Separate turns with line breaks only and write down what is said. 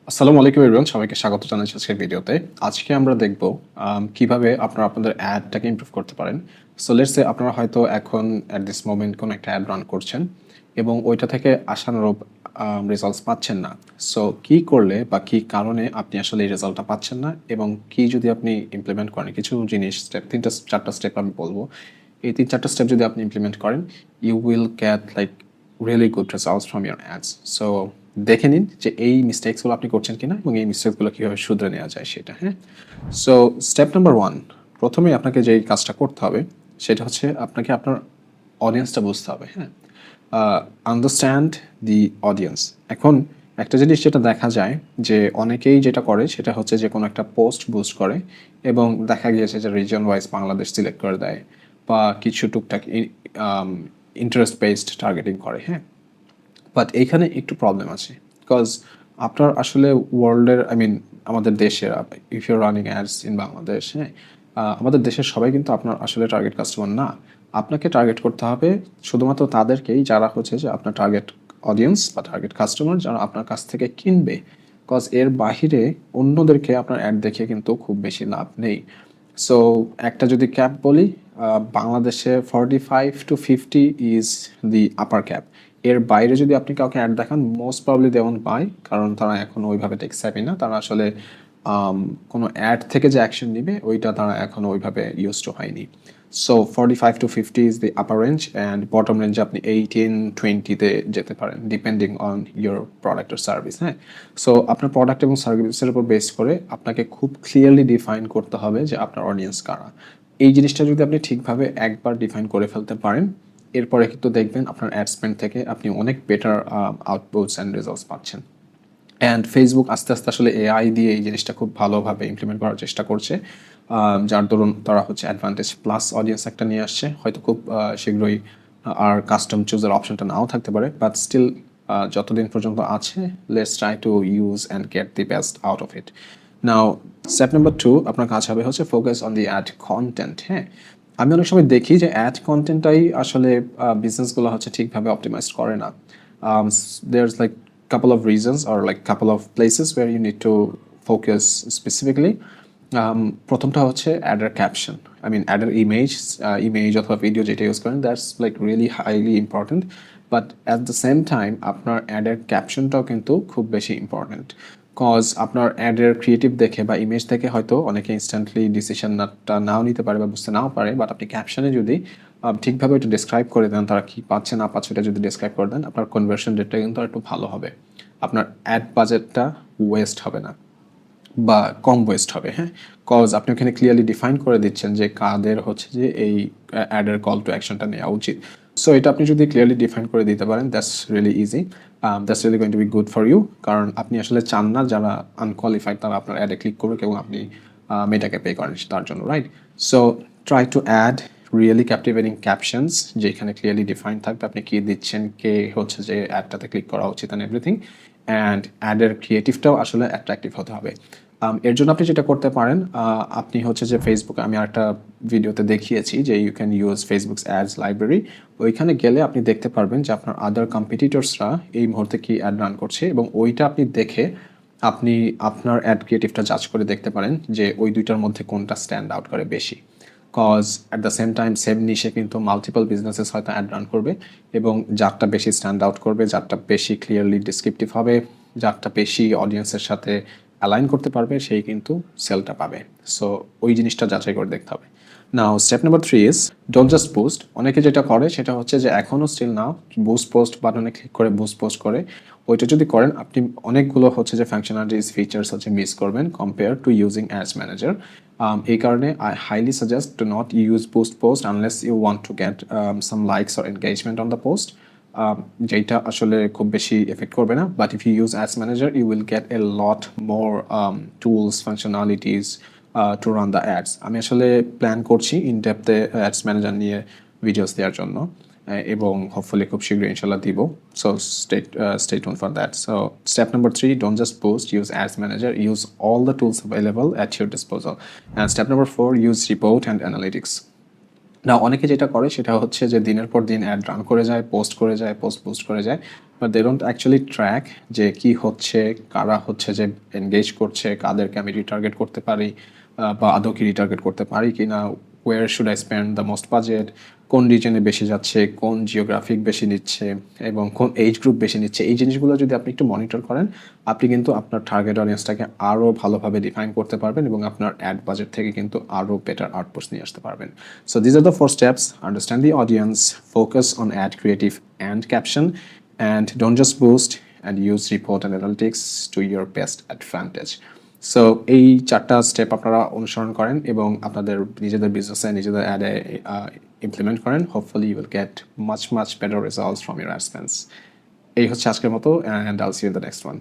আসসালামু আলাইকুম এভরিওয়ান, সবাইকে স্বাগত জানাচ্ছি আজকের ভিডিওতে। আজকে আমরা দেখব কিভাবে আপনারা আপনাদের অ্যাডটাকে ইমপ্রুভ করতে পারেন। সো লেটস সে আপনারা হয়তো এখন অ্যাট দিস মোমেন্ট কোনো একটা অ্যাড রান করছেন এবং ওইটা থেকে আশানুরূপ রেজাল্টস পাচ্ছেন না। সো কি করলে বা কি কারণে আপনি আসলে এই রেজাল্টটা পাচ্ছেন না এবং কি যদি আপনি ইমপ্লিমেন্ট করেন, কিছু জিনিস স্টেপ, 3-4টা স্টেপ আমি বলবো। এই 3-4টা স্টেপ যদি আপনি ইমপ্লিমেন্ট করেন, you will get like really good results from your ads. So দেখে নিন যে এই মিস্টেক্সগুলো আপনি করছেন কিনা এবং এই মিস্টেকগুলো কীভাবে শুধরে নেওয়া যায় সেটা। হ্যাঁ, সো স্টেপ নাম্বার 1, প্রথমেই আপনাকে যেই কাজটা করতে হবে সেটা হচ্ছে আপনাকে আপনার অডিয়েন্সটা বুঝতে হবে। হ্যাঁ, আন্ডারস্ট্যান্ড দি অডিয়েন্স। এখন একটা জিনিস যেটা দেখা যায় যে অনেকেই যেটা করে সেটা হচ্ছে যে কোনো একটা পোস্ট বুস্ট করে এবং দেখা গিয়েছে যে রিজন ওয়াইজ বাংলাদেশ সিলেক্ট করে দেয় বা কিছু টুকটাক ইন্টারেস্ট বেসড টার্গেটিং করে। হ্যাঁ, বাট এইখানে একটু প্রবলেম আছে, বিকজ আপনার আসলে ওয়ার্ল্ডের, আই মিন আমাদের দেশের, if your running ads in Bangladesh, হ্যাঁ, আমাদের দেশের সবাই কিন্তু আপনার আসলে টার্গেট কাস্টমার না। আপনাকে টার্গেট করতে হবে শুধুমাত্র তাদেরকেই যারা হচ্ছে যে আপনার টার্গেট অডিয়েন্স বা টার্গেট কাস্টমার, যারা আপনার কাছ থেকে কিনবে। বিকজ এর বাহিরে অন্যদেরকে আপনার অ্যাড দেখে কিন্তু খুব বেশি লাভ নেই। সো একটা যদি ক্যাপ বলি, বাংলাদেশে 45-50 ইজ দি আপার ক্যাপ। এর বাইরে যদি আপনি কাউকে অ্যাড দেখান, most probably they won't buy, কারণ তারা এখন ওইভাবে টেক স্যাভি না। তারা আসলে কোনো অ্যাড থেকে যে অ্যাকশন নিবে ওইটা তারা এখনো ওইভাবে ইউজ টু হয়নি। So 45-50 is the upper range, and bottom রেঞ্জে আপনি 18-20-তে যেতে পারেন depending on your product or service. হ্যাঁ, সো আপনার প্রোডাক্ট এবং সার্ভিসের উপর বেস করে আপনাকে খুব ক্লিয়ারলি ডিফাইন করতে হবে যে আপনার অডিয়েন্স কারা। এই জিনিসটা যদি আপনি ঠিকভাবে একবার ডিফাইন করে ফেলতে পারেন, এরপরে কিন্তু দেখবেন আপনার অ্যাড স্পেন্ড থেকে আপনি অনেক বেটার আউটপুটস অ্যান্ড রেজাল্টস পাচ্ছেন। অ্যান্ড ফেসবুক আস্তে আস্তে আসলে এআই দিয়ে এই জিনিসটা খুব ভালোভাবে ইমপ্লিমেন্ট করার চেষ্টা করছে, যার দরুন তারা হচ্ছে অ্যাডভান্টেজ প্লাস অডিয়েন্স একটা নিয়ে আসছে। হয়তো খুব শীঘ্রই আর কাস্টম চুজের অপশনটা নাও থাকতে পারে, বাট স্টিল যতদিন পর্যন্ত আছে, let's try to use and get the best out of it. Now step number 2, আপনার কাজ হবে হচ্ছে focus on the ad content. হ্যাঁ, আমি অনেক সময় দেখি যে অ্যাড কন্টেন্টটাই আসলে বিজনেসগুলো হচ্ছে ঠিকভাবে অপটিমাইজ করে না। There's like couple of reasons or like couple of places where you need to focus specifically. প্রথমটা হচ্ছে অ্যাডের ক্যাপশন, আই মিন অ্যাডের ইমেজ অথবা ভিডিও যেটা ইউজ করেন, that's like really highly important. But at the same time আপনার অ্যাডের ক্যাপশনটাও কিন্তু খুব বেশি ইম্পর্টেন্ট। কজ আপনার অ্যাডের ক্রিয়েটিভ দেখে বা ইমেজ দেখে হয়তো অনেকে ইনস্ট্যান্টলি ডিসিশনটা নাও নিতে পারে বা বুঝতে নাও পারে, বাট আপনি ক্যাপশনে যদি ঠিকভাবে একটু ডিসক্রাইব করে দেন তারা কী পাচ্ছে না পাচ্ছে, এটা যদি ডিসক্রাইব করে দেন, আপনার কনভার্সন রেটটা কিন্তু একটু ভালো হবে। আপনার অ্যাড বাজেটটা ওয়েস্ট হবে না বা কম ওয়েস্ট হবে। হ্যাঁ, কজ আপনি ওখানে ক্লিয়ারলি ডিফাইন করে দিচ্ছেন যে কাদের হচ্ছে যে এই অ্যাডের কল টু অ্যাকশনটা নেওয়া উচিত। সো এটা আপনি যদি ক্লিয়ারলি ডিফাইন করে দিতে পারেন, that's really easy, that's really going to be good for you. কারণ আপনি আসলে চান না যারা আনকোয়ালিফাইড তারা আপনার অ্যাডে ক্লিক করুক এবং আপনি মেটাকে পে করেন তার জন্য, right? So try to add really captivating captions, যেখানে ক্লিয়ারলি ডিফাইন থাকবে আপনি কী দিচ্ছেন, কে হচ্ছে যে অ্যাডটাতে ক্লিক করা উচিত অ্যান্ড এভরিথিং। অ্যান্ড অ্যাডের ক্রিয়েটিভটাও আসলে অ্যাট্রাকটিভ হতে হবে। এর জন্য আপনি যেটা করতে পারেন, আপনি হচ্ছে যে ফেসবুকে, আমি আরেকটা ভিডিওতে দেখিয়েছি যে you can use Facebook's ads library. ওইখানে গেলে আপনি দেখতে পারবেন যে আপনার আদার কম্পিটিটরসরা এই মুহূর্তে কি অ্যাড রান করছে এবং ওইটা আপনি দেখে আপনি আপনার অ্যাড ক্রিয়েটিভটা জাজ করে দেখতে পারেন যে ওই দুইটার মধ্যে কোনটা স্ট্যান্ড আউট করে বেশি। Cause at the same time same নিশে কিন্তু মাল্টিপল বিজনেসেস হয়তো অ্যাড রান করবে এবং যারটা বেশি স্ট্যান্ড আউট করবে, যারটা বেশি ক্লিয়ারলি ডিসক্রিপটিভ হবে, যারটা বেশি অডিয়েন্সের সাথে অ্যালাইন করতে পারবে, সেই কিন্তু সেলটা পাবে। সো ওই জিনিসটা যাচাই করে দেখতে হবে। Now step number 3 is don't just post. অনেকে যেটা করে সেটা হচ্ছে যে এখনও স্টিল নাও বুস্ট পোস্ট বাটনে ক্লিক করে বুস্ট পোস্ট করে। ওইটা যদি করেন আপনি অনেকগুলো হচ্ছে যে ফাংশনালিটিস ফিচার্স হচ্ছে মিস করবেন compare to using ads manager. এই কারণে I highly suggest to not use boost post unless you want to get some likes or engagement on the post, যেটা আসলে খুব বেশি এফেক্ট করবে না। But if you use ads manager you will get a lot more tools functionalities to run the ads. আমি আসলে plan করছি in ডেপথে অ্যাডস ম্যানেজার নিয়ে ভিডিওস দেওয়ার জন্য এবং হোপফুলি খুব শীঘ্রই ইনশাল্লাহ দিব। So stay tuned for that. So step number 3, don't just post, use ads manager, use all the tools available at your disposal. And step number 4, use report and analytics. না, অনেকে যেটা করে সেটা হচ্ছে যে দিনের পর দিন অ্যাড রান করে যায়, পোস্ট করে যায়, পোস্ট করে যায়, but they don't actually track যে কি হচ্ছে, কারা হচ্ছে যে এনগেজ করছে, কাদেরকে আমি রিটার্গেট করতে পারি বা আদৌ কি রিটার্গেট করতে পারি কি না, where should I spend the most budget, কোন রিজনে বেশি যাচ্ছে, কোন জিওগ্রাফিক বেশি নিচ্ছে এবং কোন এজ গ্রুপ বেশি নিচ্ছে। এই জিনিসগুলো যদি আপনি একটু মনিটর করেন, আপনি কিন্তু আপনার টার্গেট অডিয়েন্সটাকে আরও ভালোভাবে ডিফাইন করতে পারবেন এবং আপনার অ্যাড বাজেট থেকে কিন্তু আরও বেটার আউটপুটস নিয়ে আসতে পারবেন। So these are the 4 steps: understand the audience, focus on add creative and caption, and don't just boost, and use report and analytics to your best advantage. So এই 4টা step আপনারা অনুসরণ করেন এবং আপনাদের নিজেদের বিজনেসে নিজেদের অ্যাডে ইমপ্লিমেন্ট করেন, hopefully you will get much better results from your ad spends. এই হচ্ছে আজকের মতো, and I'll see you in the next one.